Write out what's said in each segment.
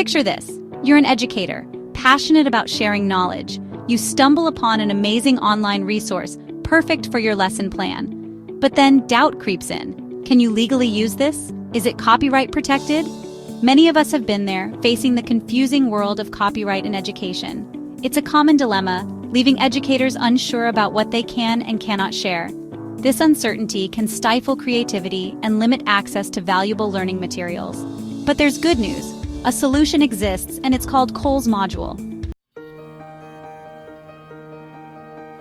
Picture this. You're an educator, passionate about sharing knowledge. You stumble upon an amazing online resource, perfect for your lesson plan. But then doubt creeps in. Can you legally use this? Is it copyright protected? Many of us have been there, facing the confusing world of copyright in education. It's a common dilemma, leaving educators unsure about what they can and cannot share. This uncertainty can stifle creativity and limit access to valuable learning materials. But there's good news. A solution exists, and it's called Kohl's module.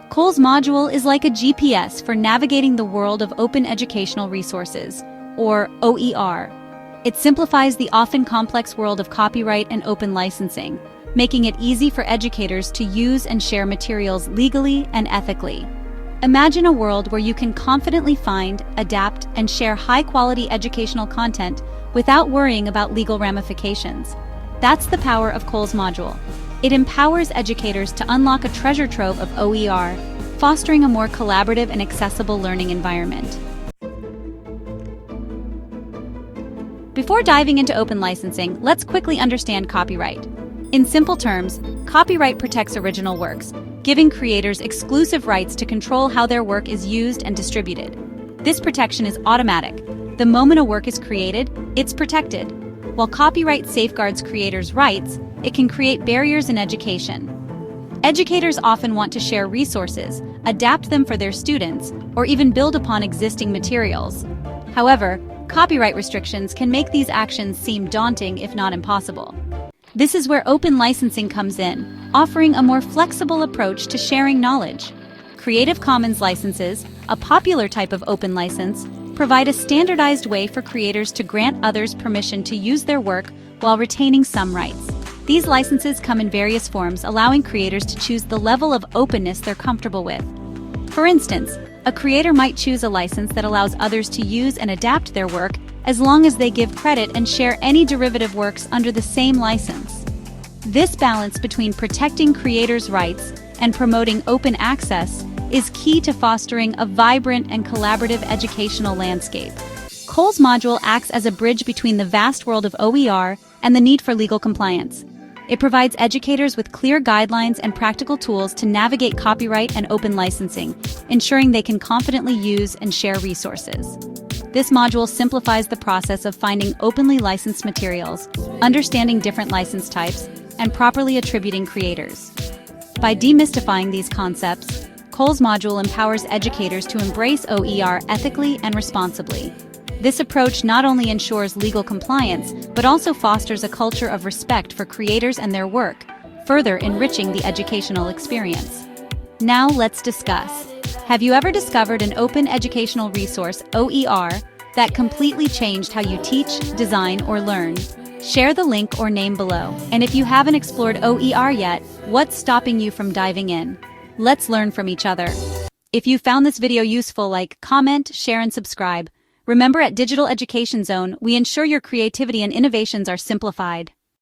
Kohl's module is like a GPS for navigating the world of open educational resources, or OER. It simplifies the often complex world of copyright and open licensing, making it easy for educators to use and share materials legally and ethically. Imagine a world where you can confidently find, adapt, and share high-quality educational content without worrying about legal ramifications. That's the power of Kohl's module. It empowers educators to unlock a treasure trove of OER, fostering a more collaborative and accessible learning environment. Before diving into open licensing, let's quickly understand copyright. In simple terms, copyright protects original works, giving creators exclusive rights to control how their work is used and distributed. This protection is automatic. The moment a work is created, it's protected. While copyright safeguards creators' rights, it can create barriers in education. Educators often want to share resources, adapt them for their students, or even build upon existing materials. However, copyright restrictions can make these actions seem daunting if not impossible. This is where open licensing comes in, offering a more flexible approach to sharing knowledge. Creative Commons licenses, a popular type of open license, provide a standardized way for creators to grant others permission to use their work while retaining some rights. These licenses come in various forms, allowing creators to choose the level of openness they're comfortable with. For instance, a creator might choose a license that allows others to use and adapt their work as long as they give credit and share any derivative works under the same license. This balance between protecting creators' rights and promoting open access is key to fostering a vibrant and collaborative educational landscape. Kohl's module acts as a bridge between the vast world of OER and the need for legal compliance. It provides educators with clear guidelines and practical tools to navigate copyright and open licensing, ensuring they can confidently use and share resources. This module simplifies the process of finding openly licensed materials, understanding different license types, and properly attributing creators. By demystifying these concepts, Kohl's module empowers educators to embrace OER ethically and responsibly. This approach not only ensures legal compliance, but also fosters a culture of respect for creators and their work, further enriching the educational experience. Now let's discuss. Have you ever discovered an open educational resource, OER, that completely changed how you teach, design, or learn? Share the link or name below. And if you haven't explored OER yet, what's stopping you from diving in? Let's learn from each other. If you found this video useful, like, comment, share, and subscribe. Remember, at Digital Education Zone, we ensure your creativity and innovations are simplified.